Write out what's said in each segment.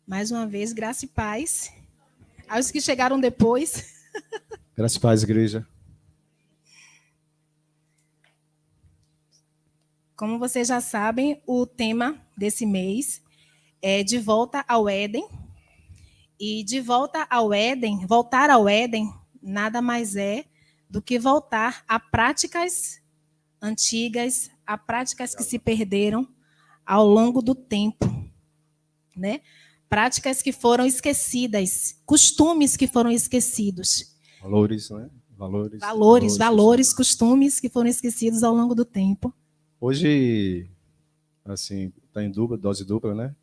Mais uma vez, graça e paz. Aos que chegaram depois. Graça e paz, igreja. Como vocês já sabem, o tema desse mês é De Volta ao Éden. E de volta ao Éden, voltar ao Éden, nada mais é do que voltar a práticas antigas, a práticas que se perderam ao longo do tempo, né? Práticas que foram esquecidas, costumes que foram esquecidos. Valores, né? Valores, costumes que foram esquecidos ao longo do tempo. Hoje, assim, está em dupla, dose dupla, né?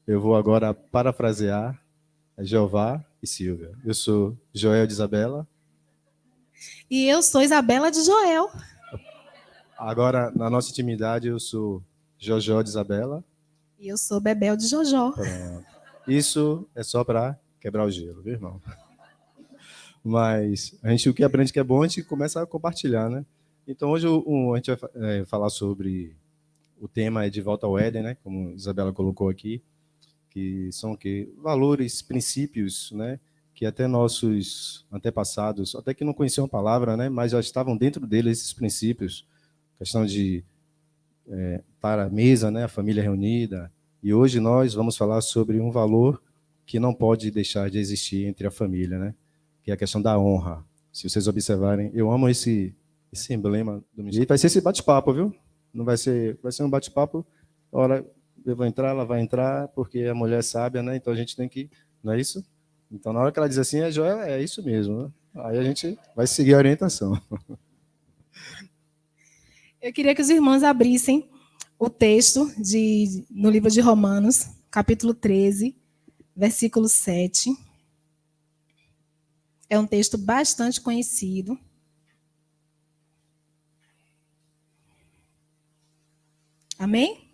Eu vou agora parafrasear Jeová e Silvia. Eu sou Joel de Isabela. E eu sou Isabela de Joel. Agora, na nossa intimidade, eu sou Jojó de Isabela. E eu sou Bebel de Jojó. Pronto. Isso é só para quebrar o gelo, viu, irmão? Mas a gente, o que aprende que é bom, a gente começa a compartilhar, né? Então, hoje a gente vai falar sobre o tema é de volta ao Éden, né? Como a Isabela colocou aqui, que são o quê? Valores, princípios, né? Que até nossos antepassados, até que não conheciam a palavra, né? Mas já estavam dentro deles esses princípios. Questão de estar à mesa, né? A família reunida. E hoje nós vamos falar sobre um valor que não pode deixar de existir entre a família, né? Que é a questão da honra. Se vocês observarem, eu amo esse emblema do ministério. E vai ser esse bate-papo, viu? Não vai ser um bate-papo. Hora eu vou entrar, ela vai entrar, porque a mulher é sábia, né? Então a gente tem que, não é isso? Então na hora que ela diz assim, Joel, é isso mesmo, né? Aí a gente vai seguir a orientação. Eu queria que os irmãos abrissem o texto no livro de Romanos, capítulo 13, versículo 7. É um texto bastante conhecido. Amém?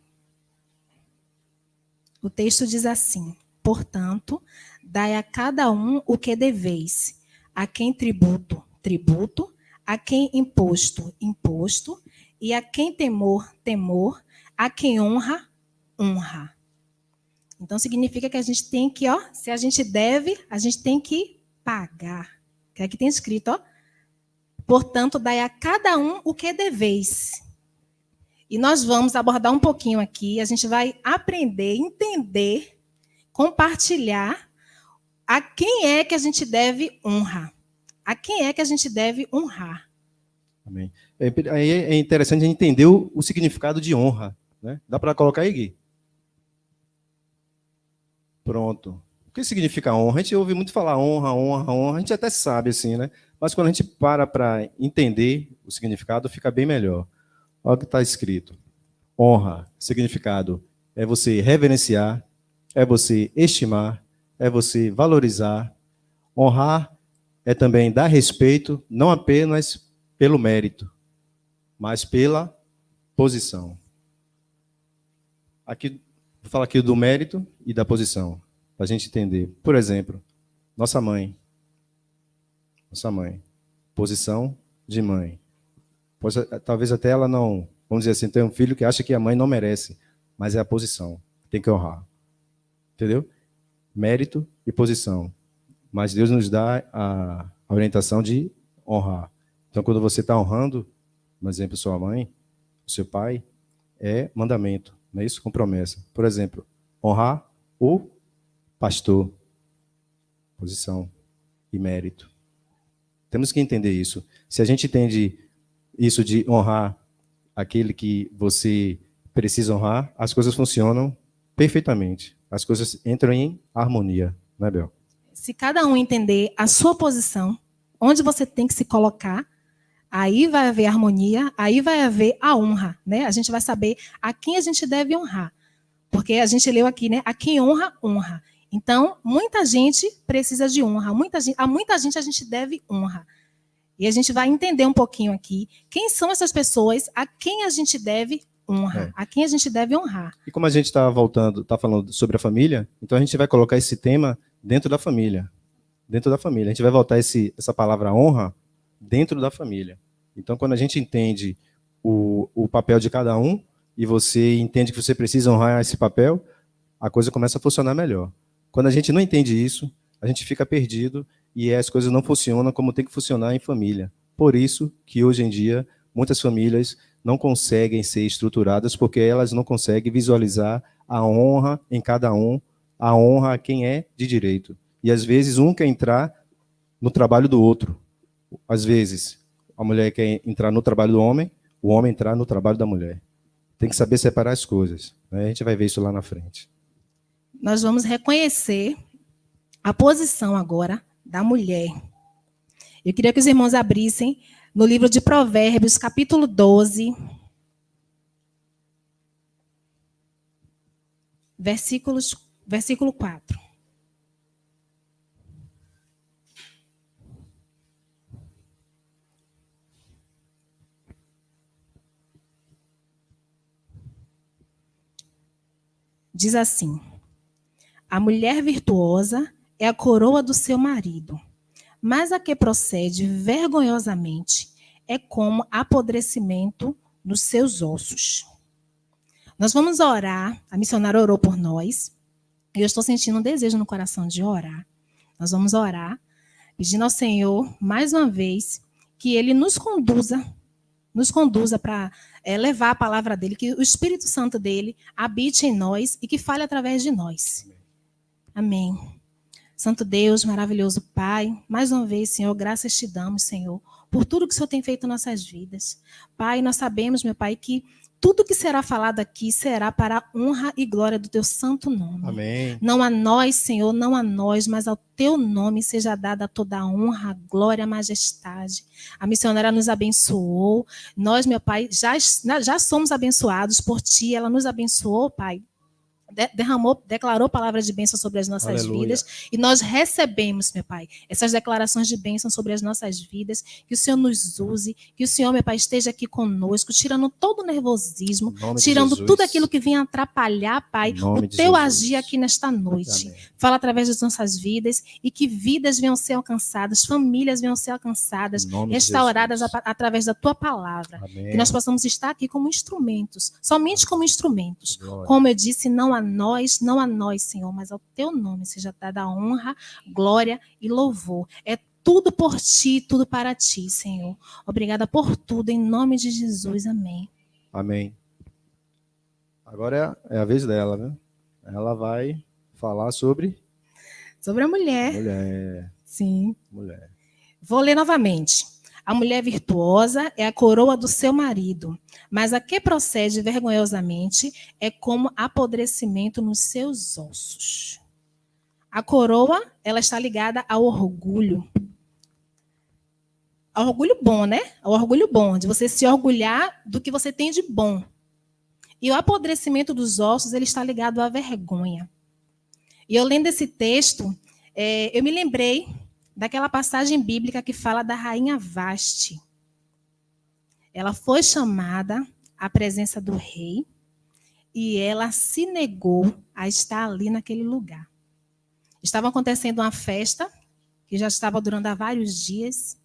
O texto diz assim: portanto, dai a cada um o que deveis, a quem tributo, tributo, a quem imposto, imposto, e a quem temor, temor, a quem honra, honra. Então significa que a gente tem que, se a gente deve, a gente tem que pagar. Que aqui tem escrito, portanto, dai a cada um o que deveis. E nós vamos abordar um pouquinho aqui, a gente vai aprender, entender, compartilhar a quem é que a gente deve honrar. A quem é que a gente deve honrar. Amém. Aí é interessante a gente entender o significado de honra, né? Dá para colocar aí, Gui? Pronto. O que significa honra? A gente ouve muito falar honra, honra, honra. A gente até sabe, assim, né? Mas quando a gente para entender o significado, fica bem melhor. Olha o que está escrito. Honra, significado, é você reverenciar, é você estimar, é você valorizar. Honrar é também dar respeito, não apenas pelo mérito, mas pela posição. Aqui, vou falar aqui do mérito e da posição, para a gente entender. Por exemplo, nossa mãe. Posição de mãe. Talvez até ela não, vamos dizer assim, tem um filho que acha que a mãe não merece, mas é a posição, tem que honrar. Entendeu? Mérito e posição. Mas Deus nos dá a orientação de honrar. Então, quando você está honrando, por exemplo, sua mãe, seu pai, é mandamento, não é isso? Com promessa. Por exemplo, honrar o pastor, posição e mérito. Temos que entender isso. Se a gente entende isso de honrar aquele que você precisa honrar, as coisas funcionam perfeitamente. As coisas entram em harmonia, né, Bel? Se cada um entender a sua posição, onde você tem que se colocar, aí vai haver harmonia, aí vai haver a honra, né? A gente vai saber a quem a gente deve honrar. Porque a gente leu aqui, né? A quem honra, honra. Então, muita gente precisa de honra. A muita gente a gente deve honra. E a gente vai entender um pouquinho aqui quem são essas pessoas a quem a gente deve honra, a quem a gente deve honrar. E como a gente está falando sobre a família, então a gente vai colocar esse tema dentro da família. Dentro da família. A gente vai voltar essa palavra honra dentro da família. Então, quando a gente entende o papel de cada um, e você entende que você precisa honrar esse papel, a coisa começa a funcionar melhor. Quando a gente não entende isso, a gente fica perdido e as coisas não funcionam como tem que funcionar em família. Por isso que hoje em dia muitas famílias não conseguem ser estruturadas porque elas não conseguem visualizar a honra em cada um, a honra a quem é de direito. E às vezes um quer entrar no trabalho do outro. Às vezes a mulher quer entrar no trabalho do homem, o homem entrar no trabalho da mulher. Tem que saber separar as coisas, né? A gente vai ver isso lá na frente. Nós vamos reconhecer a posição agora da mulher. Eu queria que os irmãos abrissem no livro de Provérbios, capítulo 12, versículo 4. Diz assim: a mulher virtuosa é a coroa do seu marido, mas a que procede vergonhosamente é como apodrecimento nos seus ossos. Nós vamos orar, a missionária orou por nós, e eu estou sentindo um desejo no coração de orar. Nós vamos orar, pedindo ao Senhor, mais uma vez, que Ele nos conduza para levar a palavra dEle, que o Espírito Santo dEle habite em nós e que fale através de nós. Amém. Santo Deus, maravilhoso Pai, mais uma vez, Senhor, graças te damos, Senhor, por tudo que o Senhor tem feito em nossas vidas. Pai, nós sabemos, meu Pai, que tudo que será falado aqui será para a honra e glória do teu santo nome. Amém. Não a nós, Senhor, não a nós, mas ao teu nome seja dada toda a honra, a glória, a majestade. A missionária nos abençoou. Nós, meu Pai, já somos abençoados por ti. Ela nos abençoou, Pai. Declarou palavras de bênção sobre as nossas Aleluia. vidas, e nós recebemos, meu Pai, essas declarações de bênção sobre as nossas vidas, que o Senhor nos use, que o Senhor, meu Pai, esteja aqui conosco, tirando todo o nervosismo, tirando tudo aquilo que vinha atrapalhar, Pai, o teu agir aqui nesta noite. Amém. Fala através das nossas vidas, e que vidas venham ser alcançadas, famílias venham ser alcançadas, restauradas através da tua palavra. Amém. Que nós possamos estar aqui como instrumentos, somente como instrumentos. Glória. Como eu disse, não a nós, Senhor, mas ao teu nome seja dada a honra, glória e louvor. É tudo por ti, tudo para ti, Senhor. Obrigada por tudo, em nome de Jesus. Amém. Amém. Agora é a vez dela, né? Ela vai falar sobre a mulher. Mulher. Sim. Mulher. Vou ler novamente. A mulher virtuosa é a coroa do seu marido, mas a que procede vergonhosamente é como apodrecimento nos seus ossos. A coroa, ela está ligada ao orgulho. Ao orgulho bom, né? Ao orgulho bom, de você se orgulhar do que você tem de bom. E o apodrecimento dos ossos, ele está ligado à vergonha. E eu lendo esse texto, eu me lembrei daquela passagem bíblica que fala da rainha Vaste. Ela foi chamada à presença do rei e ela se negou a estar ali naquele lugar. Estava acontecendo uma festa que já estava durando há vários dias.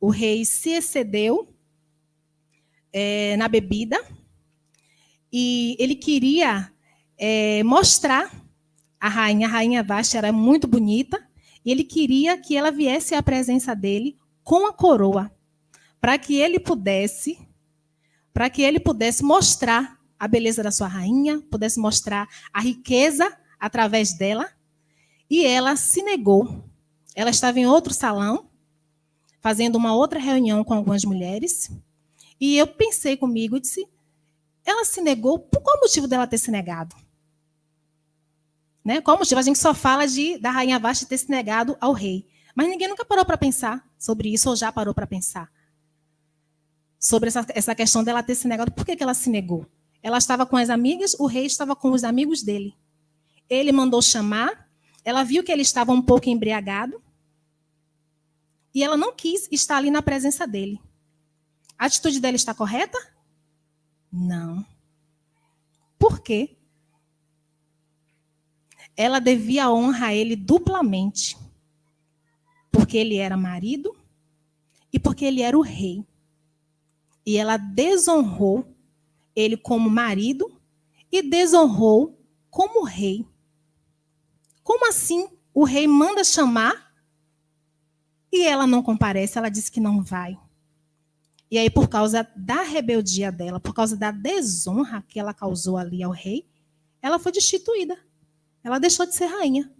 O rei se excedeu na bebida e ele queria mostrar a rainha Vaste era muito bonita, e ele queria que ela viesse à presença dele com a coroa, para que ele pudesse mostrar a beleza da sua rainha, pudesse mostrar a riqueza através dela, e ela se negou. Ela estava em outro salão, fazendo uma outra reunião com algumas mulheres, e eu pensei comigo, disse, ela se negou, por qual motivo dela ter se negado? Né? Qual motivo? A gente só fala da rainha Vaste ter se negado ao rei. Mas ninguém nunca parou para pensar sobre isso, ou já parou para pensar sobre essa questão dela ter se negado. Por que ela se negou? Ela estava com as amigas, o rei estava com os amigos dele. Ele mandou chamar, ela viu que ele estava um pouco embriagado, e ela não quis estar ali na presença dele. A atitude dela está correta? Não. Por quê? Ela devia honra a ele duplamente, porque ele era marido e porque ele era o rei. E ela desonrou ele como marido e desonrou como rei. Como assim? O rei manda chamar e ela não comparece, ela disse que não vai. E aí, por causa da rebeldia dela, por causa da desonra que ela causou ali ao rei, ela foi destituída. Ela deixou de ser rainha.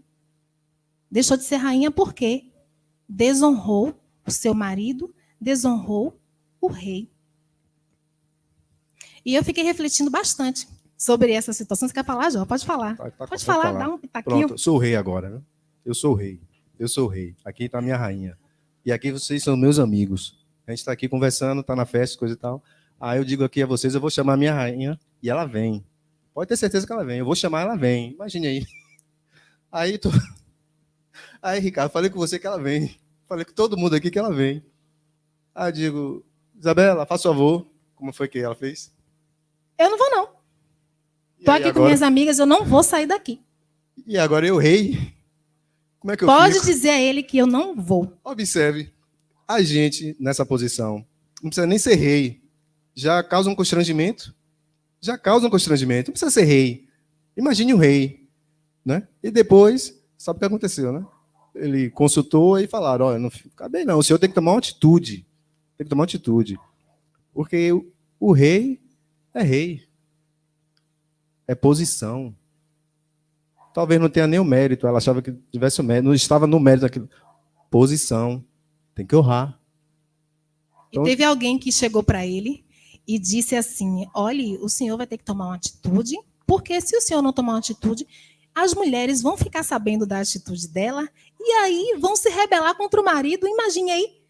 Deixou de ser rainha porque desonrou o seu marido, desonrou o rei. E eu fiquei refletindo bastante sobre essa situação. Você quer falar, Jó? Pode falar. Pode falar, dá um pitaquinho. Pronto, sou o rei agora, né? Eu sou o rei. Eu sou o rei. Aqui está a minha rainha. E aqui vocês são meus amigos. A gente está aqui conversando, está na festa, coisa e tal. Aí eu digo aqui a vocês, eu vou chamar a minha rainha e ela vem. Pode ter certeza que ela vem. Eu vou chamar, ela vem. Imagine aí. Aí, Ricardo, falei com você que ela vem. Falei com todo mundo aqui que ela vem. Aí eu digo, Isabela, faça favor. Como foi que ela fez? Eu não vou, não. Estou aqui agora com minhas amigas, eu não vou sair daqui. E agora eu, rei? Como é que eu Pode fico? dizer a ele que eu não vou. Observe, a gente nessa posição, não precisa nem ser rei, já causa um constrangimento. Já causa um constrangimento, não precisa ser rei. Imagine o rei, né? E depois, sabe o que aconteceu, né? Ele consultou e falaram, olha, não fica bem não, o senhor tem que tomar uma atitude. Tem que tomar uma atitude. Porque o rei é rei. É posição. Talvez não tenha nem o mérito, ela achava que tivesse o mérito, não estava no mérito daquilo. Posição. Tem que honrar. Então, e teve alguém que chegou para ele e disse assim, olhe, o senhor vai ter que tomar uma atitude, porque se o senhor não tomar uma atitude, as mulheres vão ficar sabendo da atitude dela e aí vão se rebelar contra o marido. Imagine aí,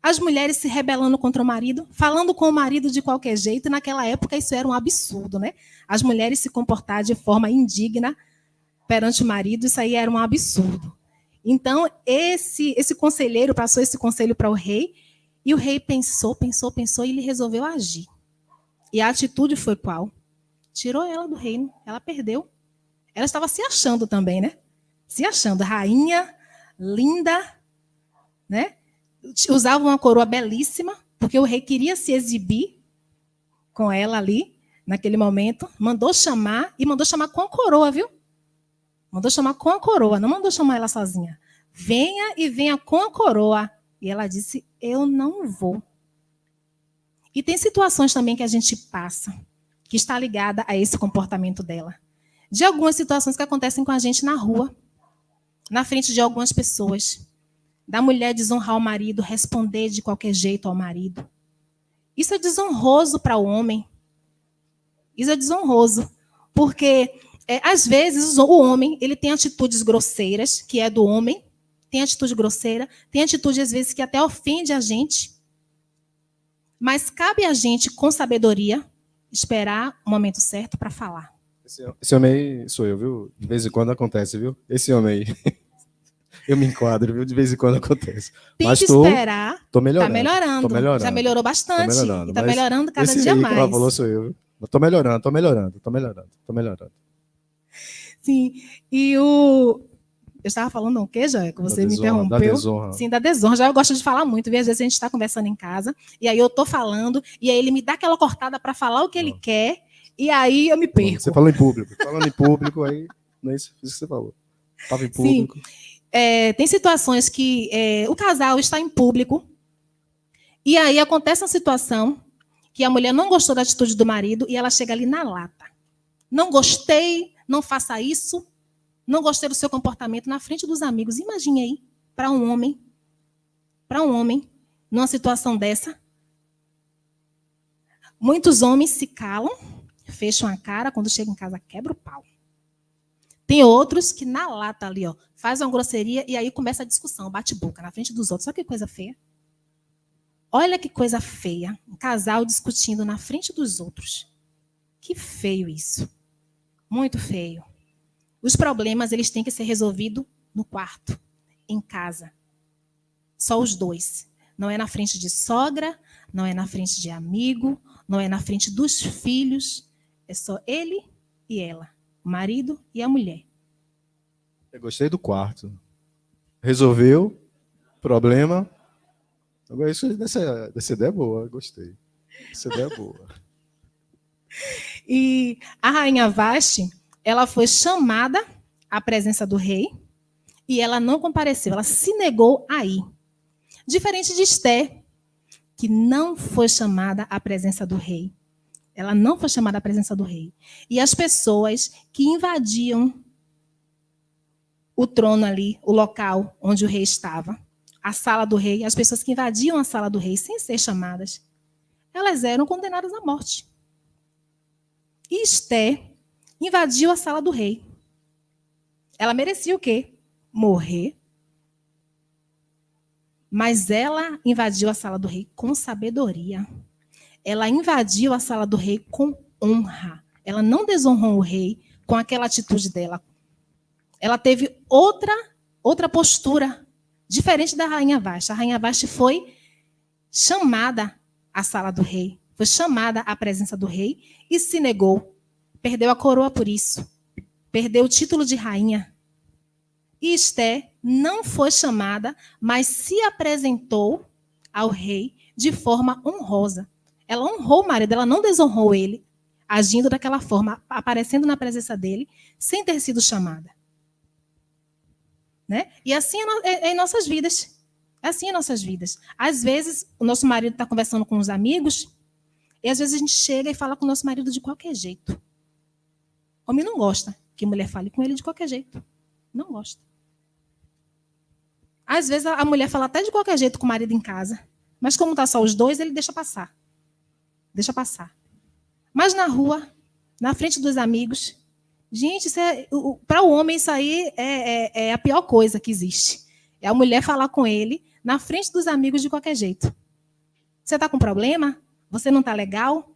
as mulheres se rebelando contra o marido, falando com o marido de qualquer jeito. E naquela época isso era um absurdo, né? As mulheres se comportar de forma indigna perante o marido, isso aí era um absurdo. Então, esse conselheiro passou esse conselho para o rei, e o rei pensou, e ele resolveu agir. E a atitude foi qual? Tirou ela do reino, ela perdeu. Ela estava se achando também, né? Se achando rainha, linda, né? Usava uma coroa belíssima, porque o rei queria se exibir com ela ali, naquele momento. Mandou chamar, e mandou chamar com a coroa, viu? Mandou chamar com a coroa, não mandou chamar ela sozinha. Venha e venha com a coroa. E ela disse, eu não vou. E tem situações também que a gente passa, que está ligada a esse comportamento dela. De algumas situações que acontecem com a gente na rua, na frente de algumas pessoas. Da mulher desonrar o marido, responder de qualquer jeito ao marido. Isso é desonroso para o homem. Isso é desonroso. Porque, às vezes, o homem ele tem atitudes grosseiras, que é do homem, tem atitude grosseira, tem atitude, às vezes, que até ofende a gente. Mas cabe a gente, com sabedoria, esperar o momento certo para falar. Esse homem aí sou eu, viu? De vez em quando acontece, viu? Esse homem aí. Eu me enquadro, viu? De vez em quando acontece. Tem mas que esperar. Tô melhorando. Tá melhorando. Tô melhorando. Já melhorou bastante. Tô melhorando, e tá melhorando cada esse dia aí mais. Que ela falou sou eu. Tô melhorando. Sim. E eu estava falando o quê, Joia? Que você me interrompeu. Da desonra. Sim, da desonra. Já eu gosto de falar muito. Às vezes a gente está conversando em casa, e aí eu estou falando, e aí ele me dá aquela cortada para falar o que ele quer, e aí eu me perco. Você falou em público. Falando em público, aí não é isso que você falou. Estava em público. Sim. Tem situações que o casal está em público, e aí acontece uma situação que a mulher não gostou da atitude do marido, e ela chega ali na lata. Não gostei, não faça isso. Não gostei do seu comportamento na frente dos amigos. Imagine aí, para um homem, numa situação dessa. Muitos homens se calam, fecham a cara, quando chega em casa quebra o pau. Tem outros que na lata ali, ó, faz uma grosseria e aí começa a discussão, bate-boca na frente dos outros. Olha que coisa feia. Olha que coisa feia. Um casal discutindo na frente dos outros. Que feio isso. Muito feio. Os problemas, eles têm que ser resolvidos no quarto, em casa. Só os dois. Não é na frente de sogra, não é na frente de amigo, não é na frente dos filhos. É só ele e ela, o marido e a mulher. Eu gostei do quarto. Resolveu problema. Agora, dessa ideia é boa, gostei. Essa ideia é boa. E a rainha Vasti, ela foi chamada à presença do rei e ela não compareceu, ela se negou a ir. Diferente de Esté, que não foi chamada à presença do rei. Ela não foi chamada à presença do rei. E as pessoas que invadiam o trono ali, o local onde o rei estava, a sala do rei, as pessoas que invadiam a sala do rei sem ser chamadas, elas eram condenadas à morte. E Esté invadiu a sala do rei. Ela merecia o quê? Morrer. Mas ela invadiu a sala do rei com sabedoria. Ela invadiu a sala do rei com honra. Ela não desonrou o rei com aquela atitude dela. Ela teve outra postura, diferente da rainha Vasti. A rainha Vasti foi chamada à sala do rei, foi chamada à presença do rei e se negou. Perdeu a coroa por isso. Perdeu o título de rainha. E Esté não foi chamada, mas se apresentou ao rei de forma honrosa. Ela honrou o marido, ela não desonrou ele, agindo daquela forma, aparecendo na presença dele, sem ter sido chamada. Né? E assim é em nossas vidas. É assim em nossas vidas. Às vezes, o nosso marido está conversando com os amigos, e às vezes a gente chega e fala com o nosso marido de qualquer jeito. Homem não gosta que mulher fale com ele de qualquer jeito. Não gosta. Às vezes a mulher fala até de qualquer jeito com o marido em casa, mas como está só os dois, ele deixa passar. Deixa passar. Mas na rua, na frente dos amigos, gente, para o homem isso aí é a pior coisa que existe. É a mulher falar com ele na frente dos amigos de qualquer jeito. Você está com problema? Você não está legal?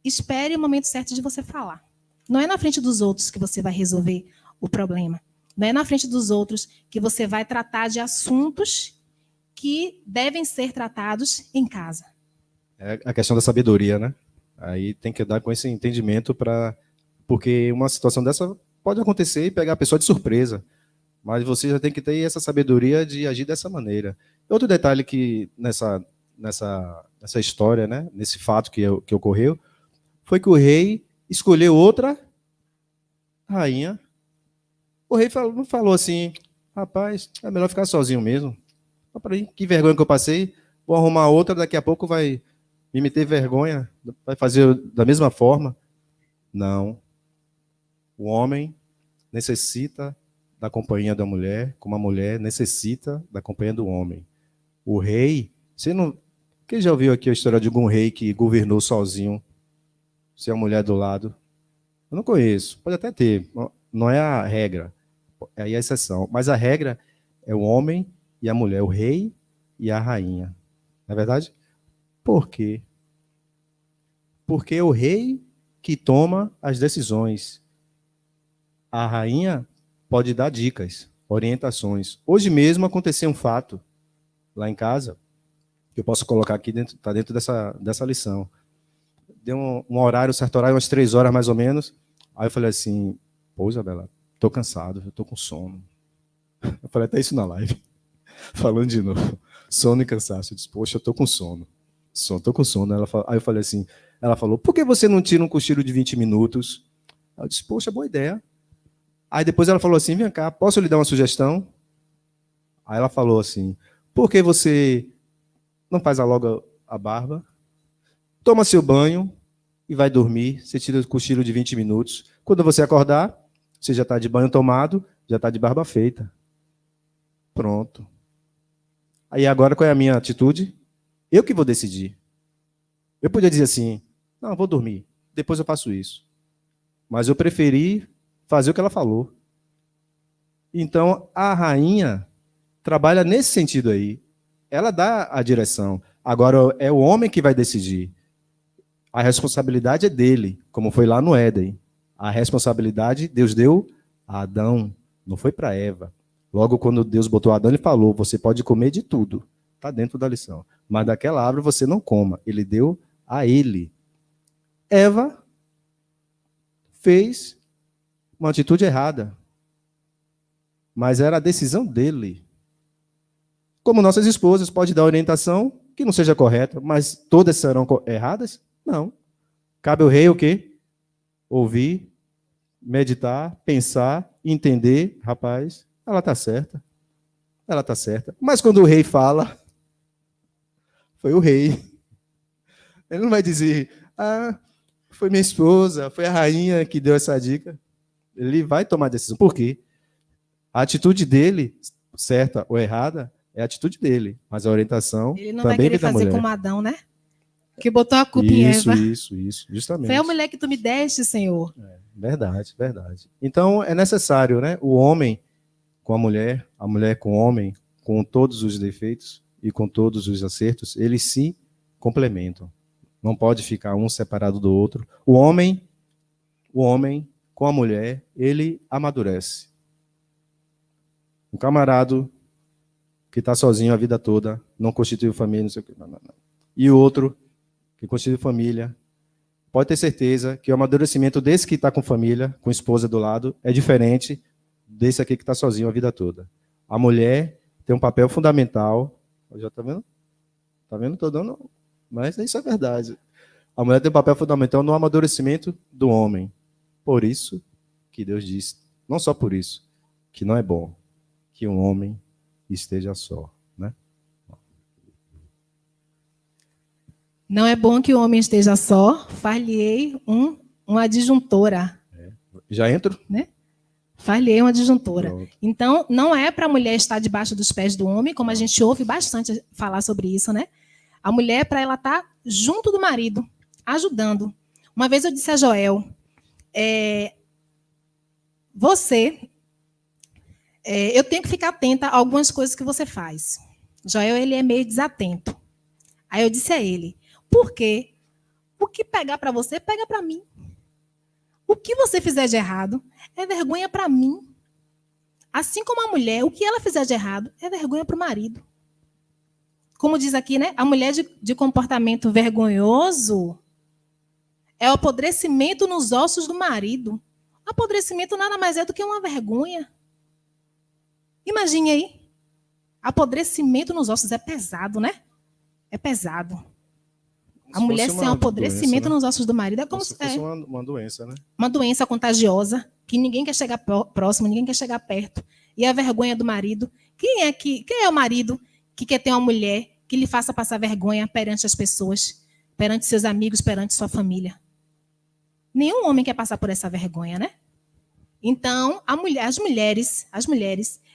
Espere o momento certo de você falar. Não é na frente dos outros que você vai resolver o problema. Não é na frente dos outros que você vai tratar de assuntos que devem ser tratados em casa. É a questão da sabedoria, né? Aí tem que dar com esse entendimento porque uma situação dessa pode acontecer e pegar a pessoa de surpresa. Mas você já tem que ter essa sabedoria de agir dessa maneira. Outro detalhe que nessa história, né, nesse fato que ocorreu, foi que o rei escolheu outra rainha. O rei não falou assim, rapaz, é melhor ficar sozinho mesmo. Que vergonha que eu passei, vou arrumar outra, daqui a pouco vai me meter vergonha, vai fazer da mesma forma. Não. O homem necessita da companhia da mulher, como a mulher necessita da companhia do homem. O rei, quem já ouviu aqui a história de algum rei que governou sozinho, sem a mulher do lado? Eu não conheço, pode até ter, não é a regra, é a exceção, mas a regra é o homem e a mulher, o rei e a rainha. Não é verdade? Por quê? Porque é o rei que toma as decisões. A rainha pode dar dicas, orientações. Hoje mesmo aconteceu um fato lá em casa, que eu posso colocar aqui dentro, está dentro dessa lição. Deu um horário, certo horário, umas 3 horas mais ou menos. Aí eu falei assim, pô, Isabela, estou cansado, eu estou com sono. Eu falei até isso na live, falando de novo. Sono e cansaço. Eu disse, poxa, eu estou com sono. Estou com sono. Aí eu falei assim, ela falou, por que você não tira um cochilo de 20 minutos? Eu disse, poxa, boa ideia. Aí depois ela falou assim, vem cá, posso lhe dar uma sugestão? Aí ela falou assim, por que você não faz logo a barba, toma seu banho e vai dormir, você tira o cochilo de 20 minutos. Quando você acordar, você já está de banho tomado, já está de barba feita. Pronto. Aí agora qual é a minha atitude? Eu que vou decidir. Eu podia dizer assim, não, vou dormir, depois eu faço isso. Mas eu preferi fazer o que ela falou. Então, a rainha trabalha nesse sentido aí. Ela dá a direção. Agora, é o homem que vai decidir. A responsabilidade é dele, como foi lá no Éden. A responsabilidade Deus deu a Adão, não foi para Eva. Logo, quando Deus botou Adão, ele falou, você pode comer de tudo. Está dentro da lição. Mas daquela árvore você não coma. Ele deu a ele. Eva fez uma atitude errada. Mas era a decisão dele. Como nossas esposas podem dar orientação que não seja correta, mas todas serão erradas? Não. Cabe ao rei o quê? Ouvir, meditar, pensar entender, rapaz, ela está certa. Ela está certa. Mas quando o rei fala, foi o rei. Ele não vai dizer, foi minha esposa, foi a rainha que deu essa dica. Ele vai tomar a decisão. Por quê? A atitude dele, certa ou errada, é a atitude dele. Mas a orientação Ele não também vai querer vem da fazer mulher. como Adão, né? Que botou a culpa em Eva. Isso, justamente. Foi a mulher que tu me deste, Senhor. Verdade. Então, é necessário, né? O homem com a mulher com o homem, com todos os defeitos e com todos os acertos, eles se complementam. Não pode ficar um separado do outro. O homem com a mulher, ele amadurece. Um camarada que está sozinho a vida toda, não constituiu família, não sei o quê. Não. E o outro que constitui família, pode ter certeza que o amadurecimento desse que está com família, com esposa do lado, é diferente desse aqui que está sozinho a vida toda. A mulher tem um papel fundamental. Já está vendo? Está vendo? Estou dando. Mas isso é verdade. A mulher tem um papel fundamental no amadurecimento do homem. Por isso que Deus disse, não só por isso, que não é bom que um homem esteja só, né? Não é bom que o homem esteja só, far-lhe-ei uma disjuntora. Já entro? Né? Far-lhe-ei uma disjuntora. Pronto. Então, não é para a mulher estar debaixo dos pés do homem, como a gente ouve bastante falar sobre isso, né? A mulher é para ela estar junto do marido, ajudando. Uma vez eu disse a Joel, eu tenho que ficar atenta a algumas coisas que você faz. Joel, ele é meio desatento. Aí eu disse a ele, por quê? O que pegar para você, pega para mim. O que você fizer de errado é vergonha para mim. Assim como a mulher, o que ela fizer de errado é vergonha para o marido. Como diz aqui, né? A mulher de comportamento vergonhoso é o apodrecimento nos ossos do marido. Apodrecimento nada mais é do que uma vergonha. Imagine aí. Apodrecimento nos ossos é pesado, né? É pesado. A mulher ser um apodrecimento doença, né? nos ossos do marido é como se fosse uma doença, né? Uma doença contagiosa, que ninguém quer chegar próximo, ninguém quer chegar perto. E a vergonha do marido. Quem é o marido que quer ter uma mulher que lhe faça passar vergonha perante as pessoas, perante seus amigos, perante sua família? Nenhum homem quer passar por essa vergonha, né? Então, as mulheres,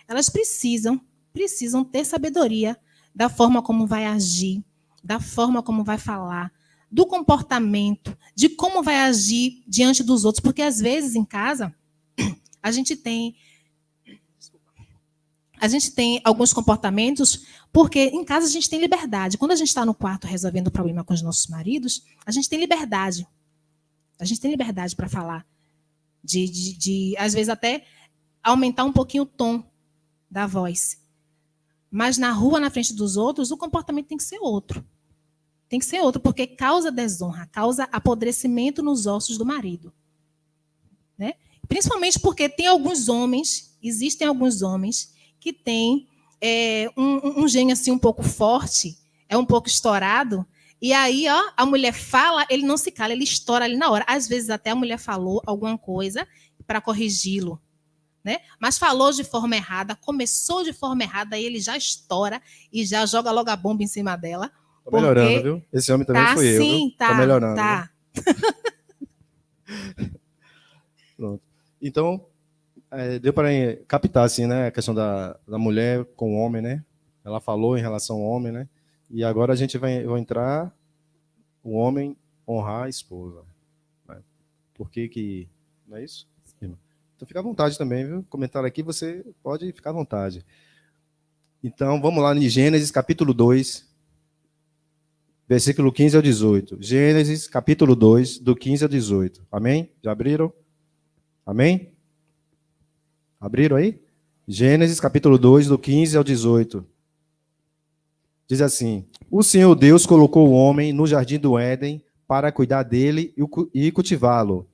elas precisam ter sabedoria da forma como vai agir, da forma como vai falar, do comportamento, de como vai agir diante dos outros. Porque, às vezes, em casa, a gente tem alguns comportamentos, porque em casa a gente tem liberdade. Quando a gente está no quarto resolvendo o problema com os nossos maridos, a gente tem liberdade. A gente tem liberdade para falar. Às vezes, até aumentar um pouquinho o tom da voz. Mas na rua, na frente dos outros, o comportamento tem que ser outro. Tem que ser outro, porque causa desonra, causa apodrecimento nos ossos do marido. Né? Principalmente porque existem alguns homens que têm um gênio assim, um pouco forte, é um pouco estourado, e aí a mulher fala, ele não se cala, ele estoura ali na hora. Às vezes até a mulher falou alguma coisa para corrigi-lo. Né? Mas falou de forma errada, começou de forma errada, aí ele já estoura e já joga logo a bomba em cima dela. Tô melhorando, viu? Esse homem também fui eu, viu? Tá melhorando. Tá. Pronto. Então, deu para captar assim, né, a questão da mulher com o homem, né? Ela falou em relação ao homem, né? E agora a gente vai entrar o homem honrar a esposa. Né? Por que não é isso? Então fica à vontade também, viu? Comentário aqui, você pode ficar à vontade. Então, vamos lá em Gênesis, capítulo 2, versículo 15 ao 18. Gênesis, capítulo 2, do 15 ao 18. Amém? Já abriram? Amém? Abriram aí? Gênesis, capítulo 2, do 15 ao 18. Diz assim: o Senhor Deus colocou o homem no jardim do Éden para cuidar dele e cultivá-lo.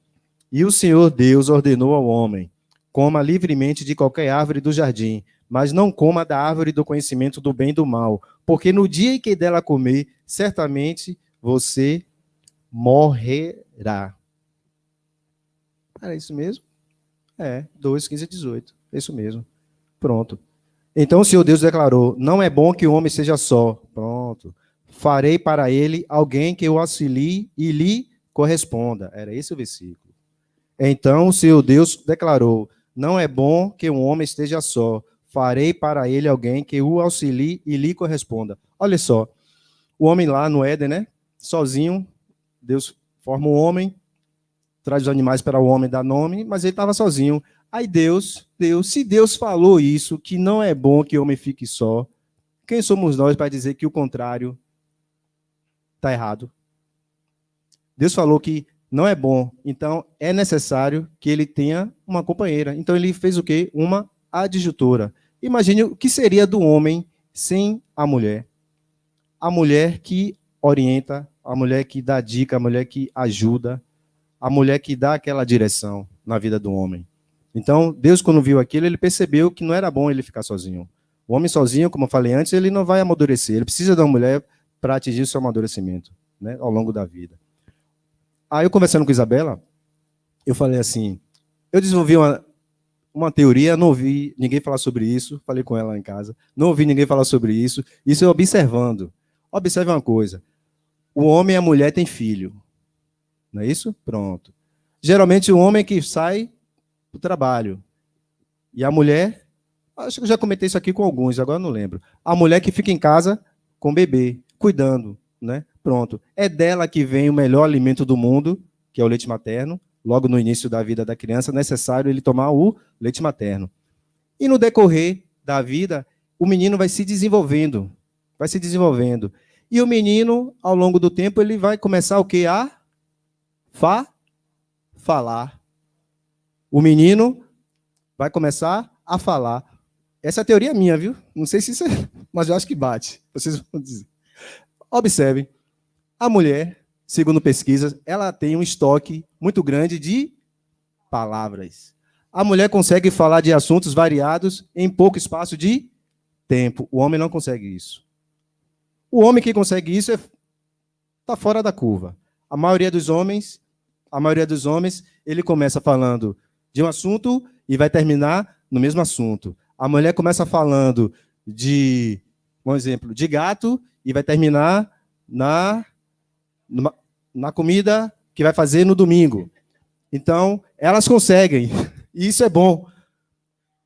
E o Senhor Deus ordenou ao homem: coma livremente de qualquer árvore do jardim, mas não coma da árvore do conhecimento do bem e do mal, porque no dia em que dela comer, certamente você morrerá. Era isso mesmo? 2, 15 a 18. É isso mesmo. Pronto. Então o Senhor Deus declarou: não é bom que o homem seja só. Pronto. Farei para ele alguém que o auxilie e lhe corresponda. Era esse o versículo. Então o Senhor Deus declarou: não é bom que um homem esteja só. Farei para ele alguém que o auxilie e lhe corresponda. Olha só, o homem lá no Éden, né? Sozinho, Deus forma o homem, traz os animais para o homem, dá nome, mas ele estava sozinho. Aí se Deus falou isso, que não é bom que o homem fique só, quem somos nós para dizer que o contrário está errado? Deus falou que não é bom, então é necessário que ele tenha uma companheira. Então ele fez o quê? Uma adjutora. Imagine o que seria do homem sem a mulher. A mulher que orienta, a mulher que dá dica, a mulher que ajuda, a mulher que dá aquela direção na vida do homem. Então, Deus, quando viu aquilo, ele percebeu que não era bom ele ficar sozinho. O homem sozinho, como eu falei antes, ele não vai amadurecer. Ele precisa da mulher para atingir o seu amadurecimento, né, ao longo da vida. Aí, eu conversando com Isabela, eu falei assim, eu desenvolvi uma teoria, não ouvi ninguém falar sobre isso, falei com ela lá em casa, não ouvi ninguém falar sobre isso, isso eu observando. Observe uma coisa, o homem e a mulher têm filho, não é isso? Pronto. Geralmente o homem é que sai para o trabalho, e a mulher, acho que eu já comentei isso aqui com alguns, agora não lembro, a mulher que fica em casa com o bebê, cuidando, né? Pronto. É dela que vem o melhor alimento do mundo, que é o leite materno. Logo no início da vida da criança, é necessário ele tomar o leite materno. E no decorrer da vida, o menino vai se desenvolvendo. Vai se desenvolvendo. E o menino, ao longo do tempo, ele vai começar o quê? A falar. O menino vai começar a falar. Essa é a teoria minha, viu? Não sei se isso é... Mas eu acho que bate. Vocês vão dizer. Observem. A mulher, segundo pesquisas, ela tem um estoque muito grande de palavras. A mulher consegue falar de assuntos variados em pouco espaço de tempo. O homem não consegue isso. O homem que consegue isso está fora da curva. A maioria dos homens, ele começa falando de um assunto e vai terminar no mesmo assunto. A mulher começa falando de, um exemplo, de gato e vai terminar na comida que vai fazer no domingo. Então, elas conseguem. E isso é bom.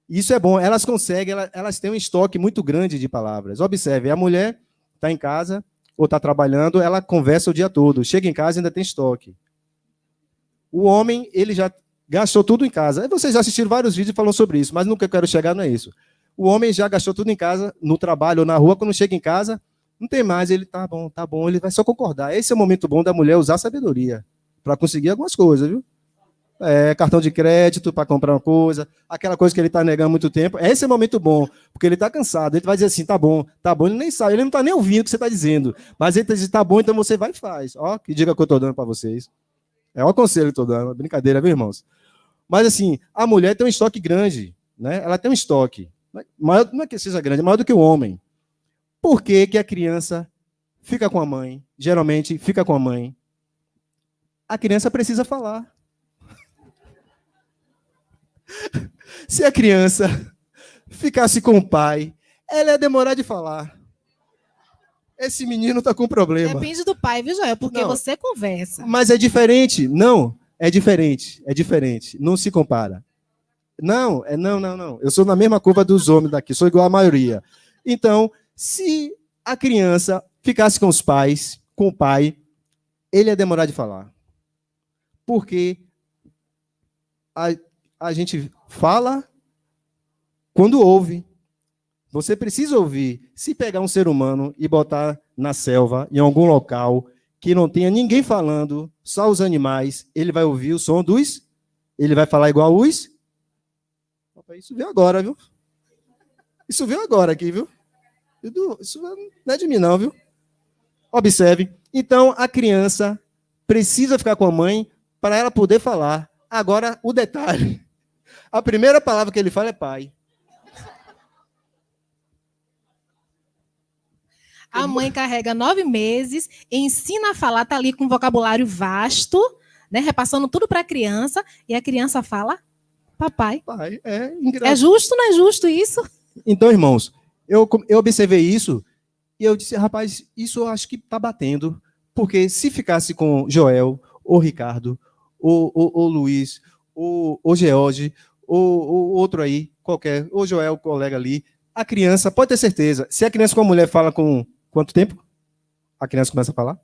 Isso é bom. Elas conseguem, elas têm um estoque muito grande de palavras. Observe, a mulher está em casa ou está trabalhando, ela conversa o dia todo. Chega em casa e ainda tem estoque. O homem, ele já gastou tudo em casa. Vocês já assistiram vários vídeos falando sobre isso, mas nunca quero chegar não é isso. O homem já gastou tudo em casa, no trabalho ou na rua, quando chega em casa, não tem mais, ele tá bom, ele vai só concordar. Esse é o momento bom da mulher usar sabedoria para conseguir algumas coisas, viu? Cartão de crédito para comprar uma coisa, aquela coisa que ele está negando há muito tempo. Esse é o momento bom, porque ele está cansado. Ele vai dizer assim, tá bom, ele nem sabe, ele não está nem ouvindo o que você está dizendo. Mas ele diz, tá bom, então você vai e faz. Ó, que dica que eu estou dando para vocês. É o conselho que eu estou dando, brincadeira, viu, irmãos? Mas assim, a mulher tem um estoque grande, né? Ela tem um estoque. Maior, não é que seja grande, é maior do que o homem. Por que que a criança fica com a mãe? Geralmente fica com a mãe. A criança precisa falar. Se a criança ficasse com o pai, ela ia demorar de falar. Esse menino está com problema. Depende do pai, viu, Joel? Porque não, você conversa. Mas é diferente. Não, é diferente. É diferente. Não se compara. Não. Eu sou na mesma curva dos homens daqui. Sou igual à maioria. Então, se a criança ficasse com os pais, com o pai, ele ia demorar de falar. Porque a gente fala quando ouve. Você precisa ouvir. Se pegar um ser humano e botar na selva, em algum local, que não tenha ninguém falando, só os animais, ele vai ouvir o som dos... Ele vai falar igual os... Isso veio agora, viu? Isso veio agora aqui, viu? Isso não é de mim, não, viu? Observe. Então, a criança precisa ficar com a mãe para ela poder falar. Agora, o detalhe. A primeira palavra que ele fala é pai. A mãe carrega 9 meses, ensina a falar, está ali com um vocabulário vasto, né, repassando tudo para a criança, e a criança fala Papai. Pai, é É engraçado. justo, não é justo isso? Então, irmãos, eu observei isso e eu disse, rapaz, isso eu acho que está batendo, porque se ficasse com Joel, ou Ricardo, ou Luiz, ou George, ou outro aí, qualquer, ou Joel, colega ali, a criança, pode ter certeza, se a criança com a mulher fala com quanto tempo? A criança começa a falar?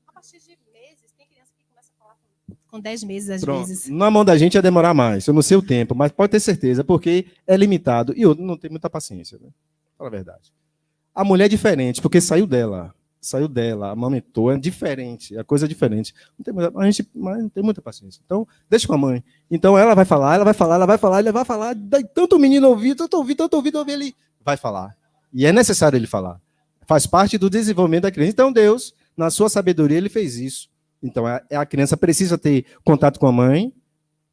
A partir de meses, tem criança que começa a falar com 10 meses, às Pronto. vezes. Na mão da gente ia demorar mais, eu não sei o tempo, mas pode ter certeza, porque é limitado. E eu não tenho muita paciência, né? Fala a verdade. A mulher é diferente, porque saiu dela, amamentou, é diferente, a coisa é diferente. A gente mas não tem muita paciência. Então, deixa com a mãe. Então, ela vai falar, ele vai falar, daí tanto o menino ouvir, tanto ouvir, ele vai falar. E é necessário ele falar. Faz parte do desenvolvimento da criança. Então, Deus, na sua sabedoria, ele fez isso. Então, a criança precisa ter contato com a mãe,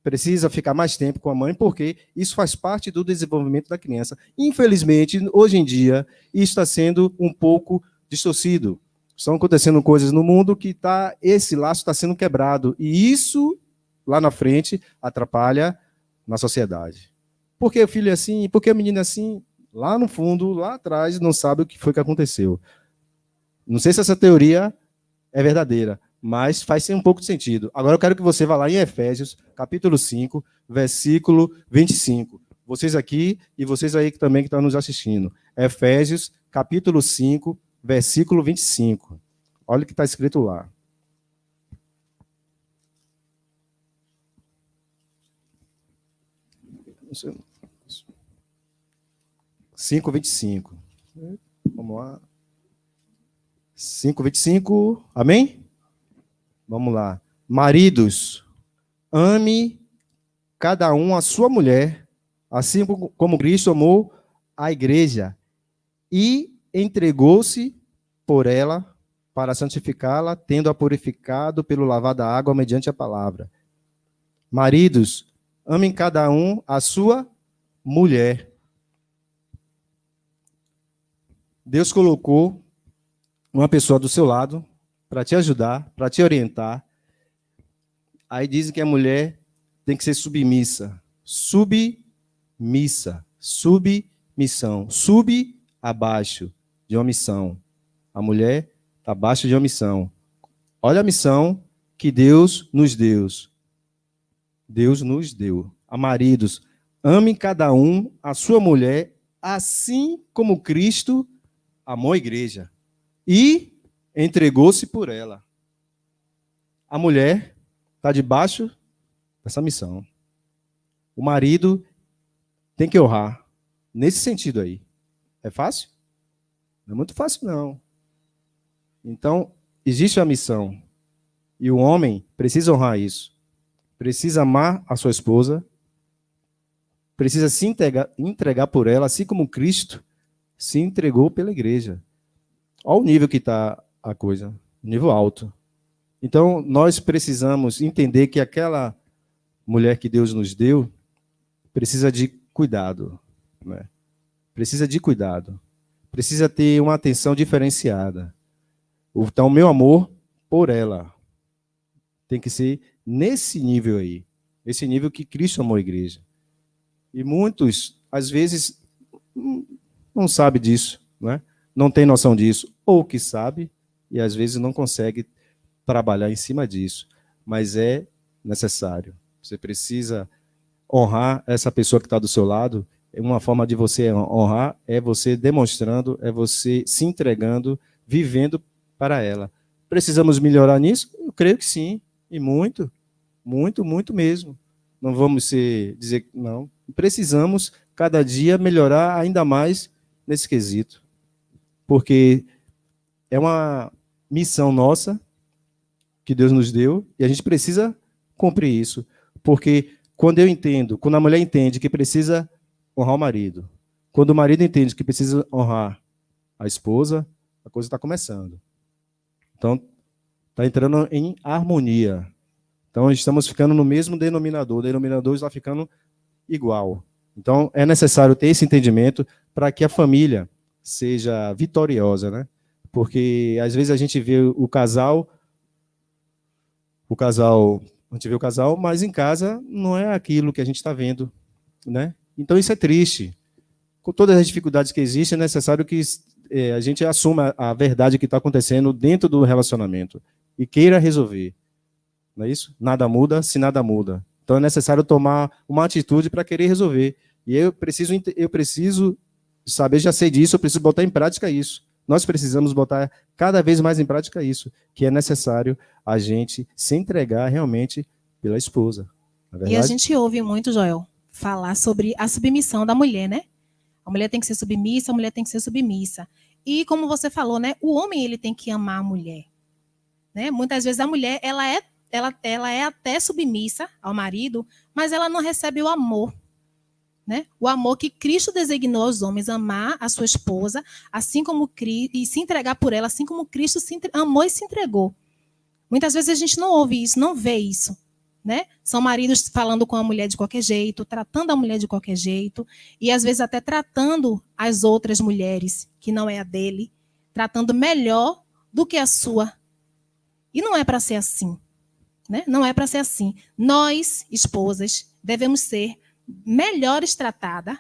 precisa ficar mais tempo com a mãe, porque isso faz parte do desenvolvimento da criança. Infelizmente, hoje em dia, isso está sendo um pouco distorcido. Estão acontecendo coisas no mundo que esse laço está sendo quebrado. E isso, lá na frente, atrapalha na sociedade. Por que o filho é assim? Por que o menino é assim? Lá no fundo, lá atrás, não sabe o que foi que aconteceu. Não sei se essa teoria é verdadeira, mas faz um pouco de sentido. Agora eu quero que você vá lá em Efésios, capítulo 5, versículo 25. Vocês aqui e vocês aí também que estão nos assistindo. Efésios, capítulo 5, versículo 25. Olha o que está escrito lá. Não sei. 5:25. Vamos lá. 5:25. Amém? Vamos lá. Maridos, ame cada um a sua mulher, assim como Cristo amou a igreja e entregou-se por ela para santificá-la, tendo-a purificado pelo lavar da água mediante a palavra. Maridos, amem cada um a sua mulher. Deus colocou uma pessoa do seu lado para te ajudar, para te orientar. Aí dizem que a mulher tem que ser submissa. Submissa. Submissão. Sub, abaixo de uma missão. A mulher está abaixo de uma missão. Olha a missão que Deus nos deu. Deus nos deu. A maridos, amem cada um a sua mulher, assim como Cristo amou a igreja e entregou-se por ela. A mulher está debaixo dessa missão. O marido tem que honrar. Nesse sentido aí. É fácil? Não é muito fácil, não. Então, existe a missão. E o homem precisa honrar isso. Precisa amar a sua esposa. Precisa se entregar por ela, assim como Cristo se entregou pela igreja. Olha o nível que está a coisa. Nível alto. Então, nós precisamos entender que aquela mulher que Deus nos deu precisa de cuidado. Né? Precisa de cuidado. Precisa ter uma atenção diferenciada. Então, o meu amor por ela tem que ser nesse nível aí. Esse nível que Cristo amou a igreja. E muitos, às vezes, não sabem disso. Né? Não tem noção disso. Ou que sabe, e às vezes não consegue trabalhar em cima disso. Mas é necessário. Você precisa honrar essa pessoa que está do seu lado. Uma forma de você honrar é você demonstrando, é você se entregando, vivendo para ela. Precisamos melhorar nisso? Eu creio que sim. E muito, muito, muito mesmo. Não vamos dizer que não. Precisamos, cada dia, melhorar ainda mais nesse quesito. Porque é uma missão nossa que Deus nos deu e a gente precisa cumprir isso. Porque quando a mulher entende que precisa honrar o marido, quando o marido entende que precisa honrar a esposa, a coisa está começando. Então, está entrando em harmonia. Então, estamos ficando no mesmo denominador. O denominador está ficando igual. Então, é necessário ter esse entendimento para que a família seja vitoriosa, né? Porque, às vezes, a gente vê o casal, a gente vê o casal, mas em casa não é aquilo que a gente está vendo. né? Então isso é triste. Com todas as dificuldades que existem, é necessário que a gente assuma a verdade que está acontecendo dentro do relacionamento e queira resolver. Não é isso? Nada muda se nada muda. Então é necessário tomar uma atitude para querer resolver. E eu preciso saber, já sei disso, eu preciso botar em prática isso. Nós precisamos botar cada vez mais em prática isso, que é necessário a gente se entregar realmente pela esposa. Não é verdade? E a gente ouve muito, Joel, falar sobre a submissão da mulher, né? A mulher tem que ser submissa, a mulher tem que ser submissa. E como você falou, né? O homem ele tem que amar a mulher, né? Muitas vezes a mulher ela é até submissa ao marido, mas ela não recebe o amor, né? O amor que Cristo designou aos homens, amar a sua esposa, assim como e se entregar por ela, assim como Cristo amou e se entregou. Muitas vezes a gente não ouve isso, não vê isso, né? São maridos falando com a mulher de qualquer jeito, tratando a mulher de qualquer jeito, e às vezes até tratando as outras mulheres, que não é a dele, tratando melhor do que a sua. E não é para ser assim, né? Não é para ser assim. Nós, esposas, devemos ser melhores tratadas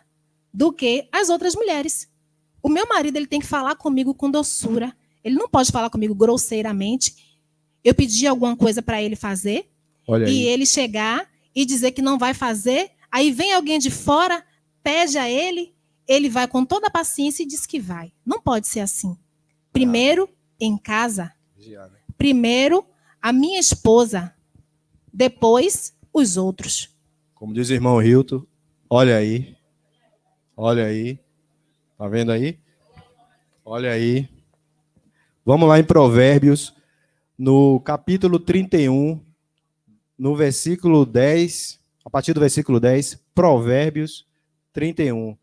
do que as outras mulheres. O meu marido ele tem que falar comigo com doçura. Ele não pode falar comigo grosseiramente. Eu pedi alguma coisa para ele fazer, Olha e aí. ele chegar e dizer que não vai fazer, aí vem alguém de fora, pede a ele, ele vai com toda a paciência e diz que vai. Não pode ser assim. Primeiro, em casa. Primeiro, a minha esposa. Depois, os outros. Como diz o irmão Hilton, olha aí. Olha aí. Tá vendo aí? Olha aí. Vamos lá em Provérbios, no capítulo 31, no versículo 10, a partir do versículo 10, Provérbios 31. O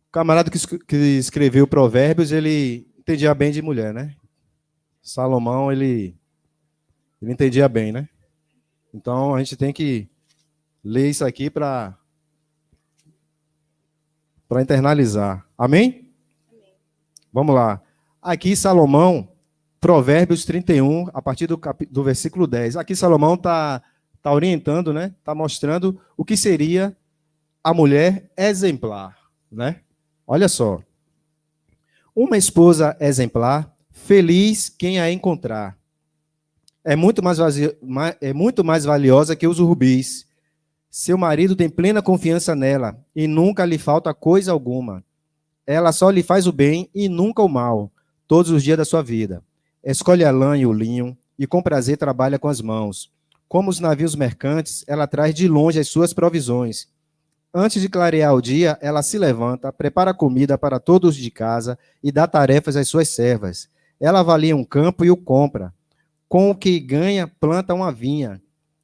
camarada que escreveu Provérbios, ele entendia bem de mulher, né? Salomão, ele entendia bem, né? Então, a gente tem que ler isso aqui para internalizar. Amém? Vamos lá. Aqui, Salomão, Provérbios 31, a partir do versículo 10. Aqui, Salomão está orientando, né? Está mostrando o que seria a mulher exemplar, né? Olha só. Uma esposa exemplar, feliz quem a encontrar. É muito mais valiosa que os rubis. Seu marido tem plena confiança nela e nunca lhe falta coisa alguma. Ela só lhe faz o bem e nunca o mal, todos os dias da sua vida. Escolhe a lã e o linho e com prazer trabalha com as mãos. Como os navios mercantes, ela traz de longe as suas provisões. Antes de clarear o dia, ela se levanta, prepara comida para todos de casa e dá tarefas às suas servas. Ela avalia um campo e o compra. Com o que ganha, planta uma vinha.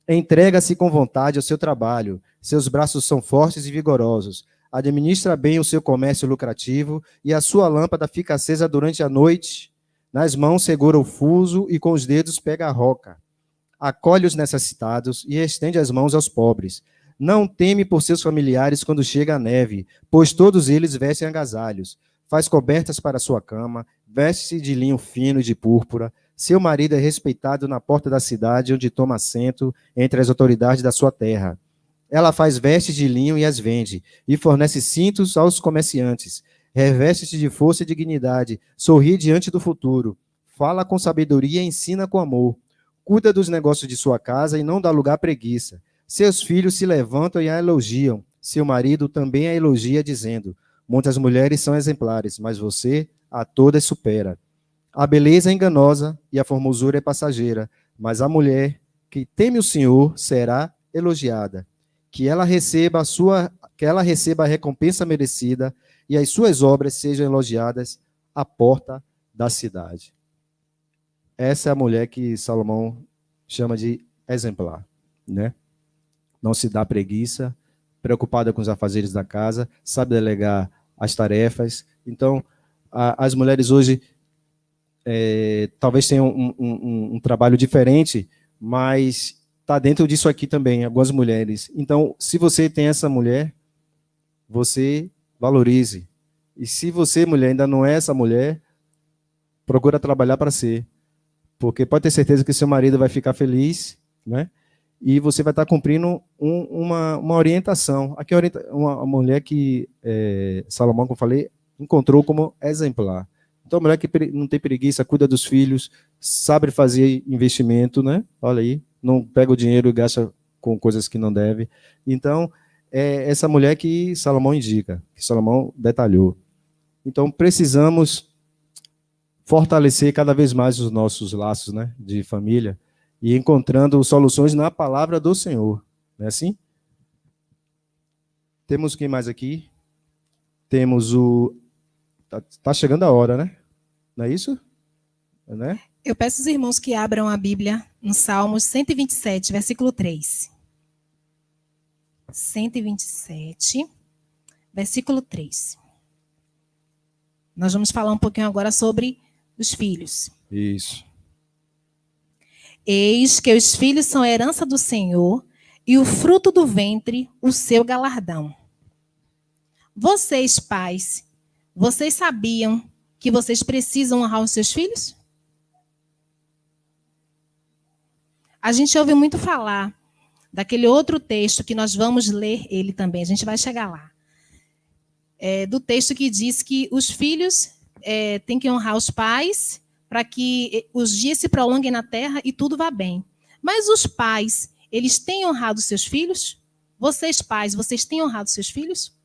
Entrega-se com vontade ao seu trabalho. Seus braços são fortes e vigorosos. Administra bem o seu comércio lucrativo e a sua lâmpada fica acesa durante a noite. Nas mãos segura o fuso e com os dedos pega a roca. Acolhe os necessitados e estende as mãos aos pobres. Não teme por seus familiares quando chega a neve, pois todos eles vestem agasalhos. Faz cobertas para sua cama, veste-se de linho fino e de púrpura. Seu marido é respeitado na porta da cidade, onde toma assento entre as autoridades da sua terra. Ela faz vestes de linho e as vende, e fornece cintos aos comerciantes. Reveste-se de força e dignidade, sorri diante do futuro. Fala com sabedoria e ensina com amor. Cuida dos negócios de sua casa e não dá lugar à preguiça. Seus filhos se levantam e a elogiam. Seu marido também a elogia, dizendo: muitas mulheres são exemplares, mas você a todas supera. A beleza é enganosa e a formosura é passageira, mas a mulher que teme o Senhor será elogiada. Que ela receba a recompensa merecida e as suas obras sejam elogiadas à porta da cidade. Essa é a mulher que Salomão chama de exemplar, né? Não se dá preguiça, preocupada com os afazeres da casa, sabe delegar as tarefas. Então, as mulheres hoje talvez tenham um trabalho diferente, mas está dentro disso aqui também, algumas mulheres. Então, se você tem essa mulher, você valorize. E se você, mulher, ainda não é essa mulher, procura trabalhar para ser. Porque pode ter certeza que seu marido vai ficar feliz, né? e você vai estar cumprindo uma orientação. Aqui é uma mulher que Salomão, como eu falei, encontrou como exemplar. Então, a mulher que não tem preguiça, cuida dos filhos, sabe fazer investimento, né? Olha aí, não pega o dinheiro e gasta com coisas que não deve. Então, é essa mulher que Salomão indica, que Salomão detalhou. Então, precisamos fortalecer cada vez mais os nossos laços, né, de família e encontrando soluções na palavra do Senhor. Não é assim? Temos quem mais aqui? Temos o... Tá chegando a hora, né? Não é isso? Né? Eu peço aos irmãos que abram a Bíblia no Salmos 127, versículo 3. 127, versículo 3. Nós vamos falar um pouquinho agora sobre os filhos. Isso. Eis que os filhos são a herança do Senhor e o fruto do ventre, o seu galardão. Vocês, pais, vocês sabiam que vocês precisam honrar os seus filhos? A gente ouve muito falar daquele outro texto que nós vamos ler ele também, a gente vai chegar lá. Do texto que diz que os filhos têm que honrar os pais para que os dias se prolonguem na terra e tudo vá bem. Mas os pais, eles têm honrado seus filhos? Vocês, pais, vocês têm honrado seus filhos?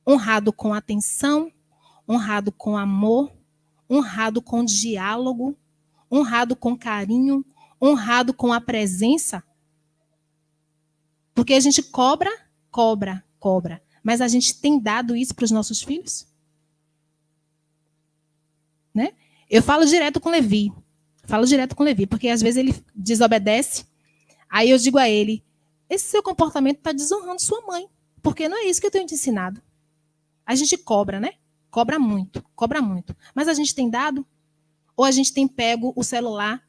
Honrado com atenção, honrado com amor, honrado com diálogo, honrado com carinho, honrado com a presença? Porque a gente cobra, mas a gente tem dado isso para os nossos filhos? Né? Eu falo direto com Levi, porque às vezes ele desobedece, aí eu digo a ele, esse seu comportamento está desonrando sua mãe, porque não é isso que eu tenho te ensinado. A gente cobra, né? Cobra muito. Mas a gente tem dado? Ou a gente tem pego o celular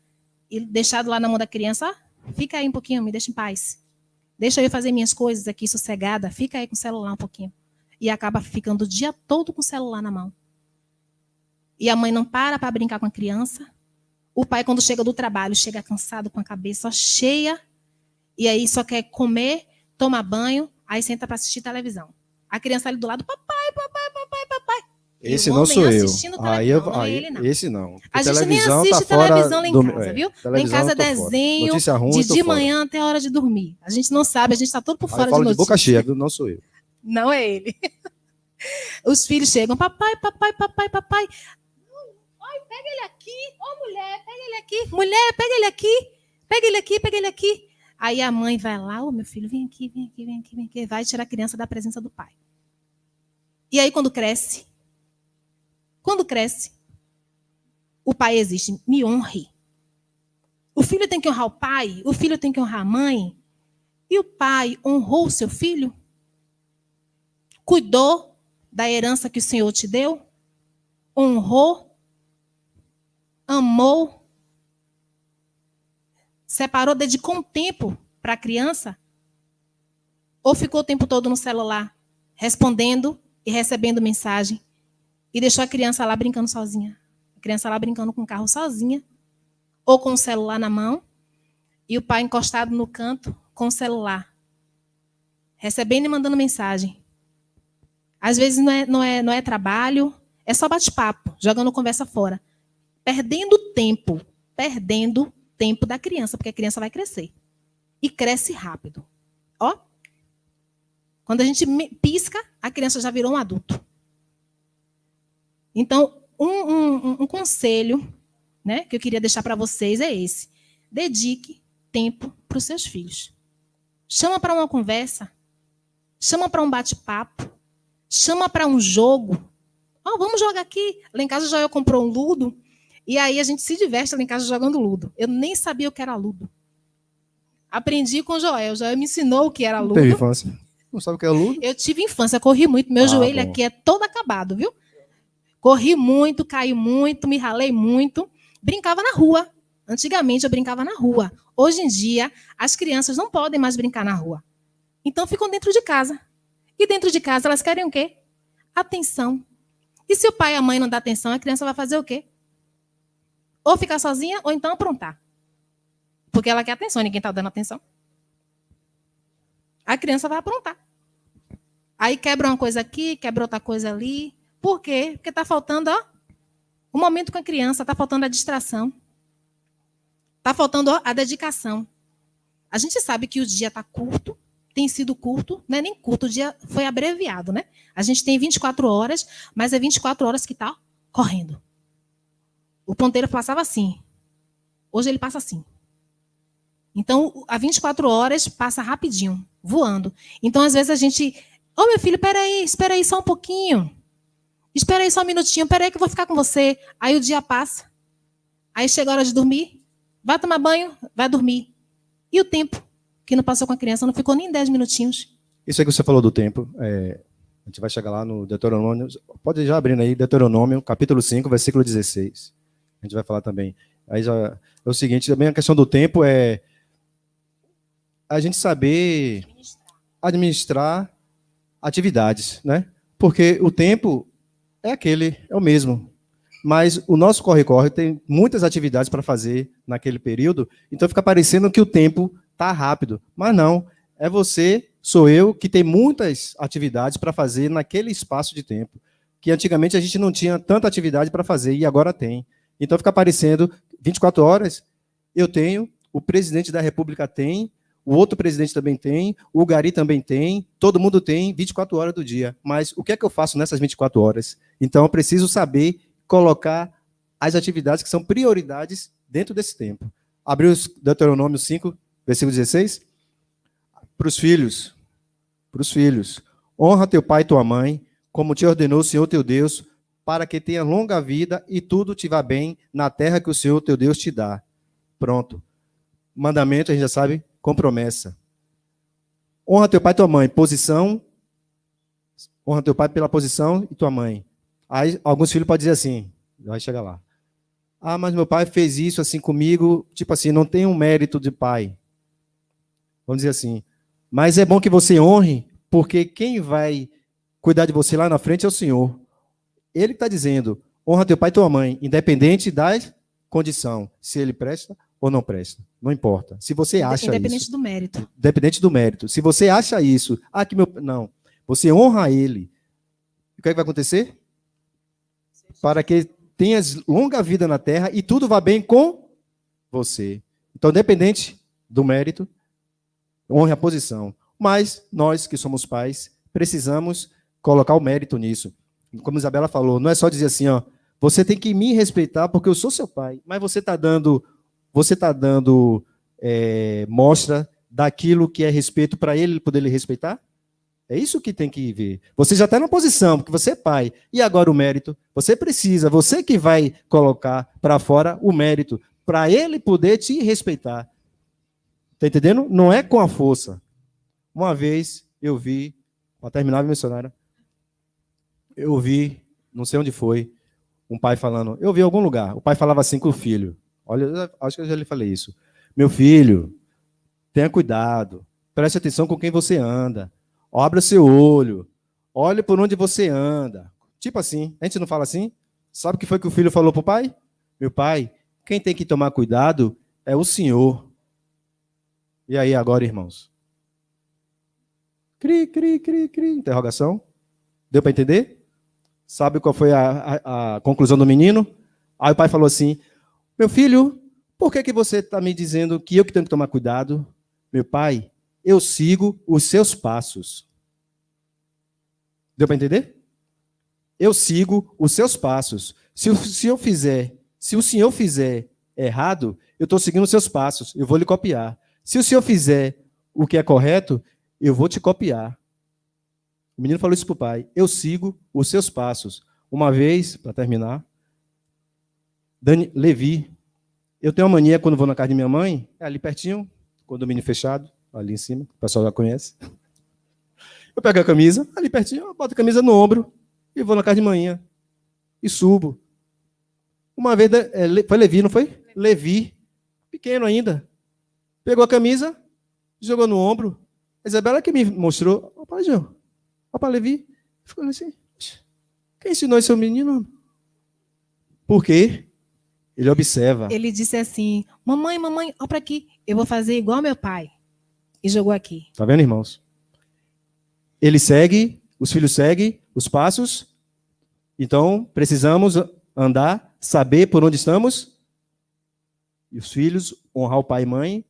e deixado lá na mão da criança, fica aí um pouquinho, me deixa em paz. Deixa eu fazer minhas coisas aqui sossegada, fica aí com o celular um pouquinho. E acaba ficando o dia todo com o celular na mão. E a mãe não para brincar com a criança. O pai, quando chega do trabalho, chega cansado, com a cabeça cheia, e aí só quer comer, tomar banho, aí senta para assistir televisão. A criança ali do lado, papai. Esse não sou eu. Esse não. A gente nem assiste televisão lá em casa, viu? Lá em casa é desenho, notícia ruim, de manhã até a hora de dormir. A gente não sabe, a gente está todo por fora de notícia. De boca cheia, não sou eu. Não é ele. Os filhos chegam, papai. Ai, pega ele aqui. Ô, mulher, pega ele aqui. Mulher, pega ele aqui. Pega ele aqui. Aí a mãe vai lá, ô, meu filho, vem aqui. Vai tirar a criança da presença do pai. E aí, quando cresce, o pai existe, me honre. O filho tem que honrar o pai, o filho tem que honrar a mãe. E o pai honrou o seu filho? Cuidou da herança que o Senhor te deu? Honrou? Amou? Separou, dedicou um tempo para a criança? Ou ficou o tempo todo no celular, respondendo e recebendo mensagem? E deixou a criança lá brincando sozinha. A criança lá brincando com o carro sozinha. Ou com o celular na mão. E o pai encostado no canto com o celular. Recebendo e mandando mensagem. Às vezes não é trabalho. É só bate-papo. Jogando conversa fora. Perdendo tempo da criança. Porque a criança vai crescer. E cresce rápido. Ó. Quando a gente pisca, a criança já virou um adulto. Então, um conselho, né, que eu queria deixar para vocês é esse. Dedique tempo para os seus filhos. Chama para uma conversa. Chama para um bate-papo. Chama para um jogo. Vamos jogar aqui. Lá em casa o Joel comprou um ludo. E aí a gente se diverte lá em casa jogando ludo. Eu nem sabia o que era ludo. Aprendi com o Joel. O Joel me ensinou o que era ludo. Teve infância. Não sabe o que é ludo? Eu tive infância, corri muito. Meu joelho aqui é todo acabado, viu? Corri muito, caí muito, me ralei muito. Brincava na rua. Antigamente eu brincava na rua. Hoje em dia, as crianças não podem mais brincar na rua. Então ficam dentro de casa. E dentro de casa elas querem o quê? Atenção. E se o pai e a mãe não dão atenção, a criança vai fazer o quê? Ou ficar sozinha, ou então aprontar. Porque ela quer atenção, ninguém está dando atenção. A criança vai aprontar. Aí quebra uma coisa aqui, quebra outra coisa ali. Por quê? Porque está faltando o momento com a criança, está faltando a distração. Está faltando a dedicação. A gente sabe que o dia está curto, tem sido curto, não é nem curto, o dia foi abreviado, né? A gente tem 24 horas, mas é 24 horas que está correndo. O ponteiro passava assim. Hoje ele passa assim. Então, a 24 horas passa rapidinho, voando. Então, às vezes a gente... Ô, meu filho, espera aí só um pouquinho. Espera aí só um minutinho, espera aí que eu vou ficar com você. Aí o dia passa. Aí chega a hora de dormir. Vai tomar banho, vai dormir. E o tempo que não passou com a criança não ficou nem 10 minutinhos. Isso aí que você falou do tempo, a gente vai chegar lá no Deuteronômio, pode já abrindo aí, Deuteronômio, capítulo 5, versículo 16. A gente vai falar também. Aí já é o seguinte, também a questão do tempo é a gente saber administrar atividades, né? Porque o tempo é o mesmo. Mas o nosso corre-corre tem muitas atividades para fazer naquele período, então fica parecendo que o tempo está rápido. Mas não, é você, sou eu, que tem muitas atividades para fazer naquele espaço de tempo. Que antigamente a gente não tinha tanta atividade para fazer e agora tem. Então fica parecendo 24 horas, eu tenho, o presidente da República tem, o outro presidente também tem, o Gari também tem, todo mundo tem 24 horas do dia. Mas o que é que eu faço nessas 24 horas? Então eu preciso saber colocar as atividades que são prioridades dentro desse tempo. Abriu Deuteronômio 5, versículo 16? Para os filhos, honra teu pai e tua mãe, como te ordenou o Senhor teu Deus, para que tenha longa vida e tudo te vá bem na terra que o Senhor teu Deus te dá. Pronto. Mandamento, a gente já sabe, com promessa. Honra teu pai e tua mãe, posição, honra teu pai pela posição e tua mãe. Aí alguns filhos podem dizer assim, vai chegar lá. Ah, mas meu pai fez isso assim comigo, tipo assim, não tem um mérito de pai. Vamos dizer assim. Mas é bom que você honre, porque quem vai cuidar de você lá na frente é o Senhor. Ele está dizendo, honra teu pai e tua mãe, independente da condição, se ele presta ou não presta. Não importa. Se você acha independente isso. Do mérito. Independente do mérito. Se você acha isso, não. Você honra ele. O que é que vai acontecer? Para que tenhas longa vida na terra e tudo vá bem com você. Então, independente do mérito, honre a posição. Mas nós, que somos pais, precisamos colocar o mérito nisso. Como a Isabela falou, não é só dizer assim, ó, você tem que me respeitar porque eu sou seu pai, mas você está dando mostra daquilo que é respeito para ele poder lhe respeitar? É isso que tem que ver. Você já está na posição, porque você é pai. E agora o mérito? Você precisa, você que vai colocar para fora o mérito, para ele poder te respeitar. Está entendendo? Não é com a força. Uma vez eu vi, para terminar, missionária, eu vi, não sei onde foi, um pai falando, eu vi em algum lugar, o pai falava assim com o filho. Olha, acho que eu já lhe falei isso. Meu filho, tenha cuidado, preste atenção com quem você anda. Abra seu olho. Olhe por onde você anda. Tipo assim. A gente não fala assim? Sabe o que foi que o filho falou para o pai? Meu pai, quem tem que tomar cuidado é o Senhor. E aí agora, irmãos? Cri, cri, cri, cri. Interrogação. Deu para entender? Sabe qual foi a conclusão do menino? Aí o pai falou assim, meu filho, por que você está me dizendo que eu que tenho que tomar cuidado? Meu pai, eu sigo os seus passos. Deu para entender? Eu sigo os seus passos. Se o senhor fizer errado, eu estou seguindo os seus passos, eu vou lhe copiar. Se o senhor fizer o que é correto, eu vou te copiar. O menino falou isso para o pai. Eu sigo os seus passos. Uma vez, para terminar, Levi, eu tenho uma mania quando vou na casa de minha mãe, é ali pertinho, condomínio fechado, ali em cima, o pessoal já conhece. Eu pego a camisa, ali pertinho, eu boto a camisa no ombro e vou na casa de manhã. E subo. Uma vez, foi Levi, não foi? Levi, pequeno ainda, pegou a camisa, jogou no ombro. A Isabela que me mostrou. Opa, João, opa, Levi. Ficou assim, quem ensinou esse menino? Por quê? Ele observa. Ele disse assim, mamãe, olha para aqui, eu vou fazer igual meu pai. E jogou aqui. Tá vendo, irmãos? ele segue, os filhos seguem os passos. Então, precisamos andar, saber por onde estamos. E os filhos honrar o pai e mãe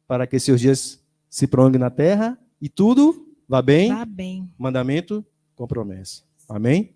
para que seus dias se prolonguem na terra e tudo vá bem. Vá bem. Mandamento com promessa. Amém?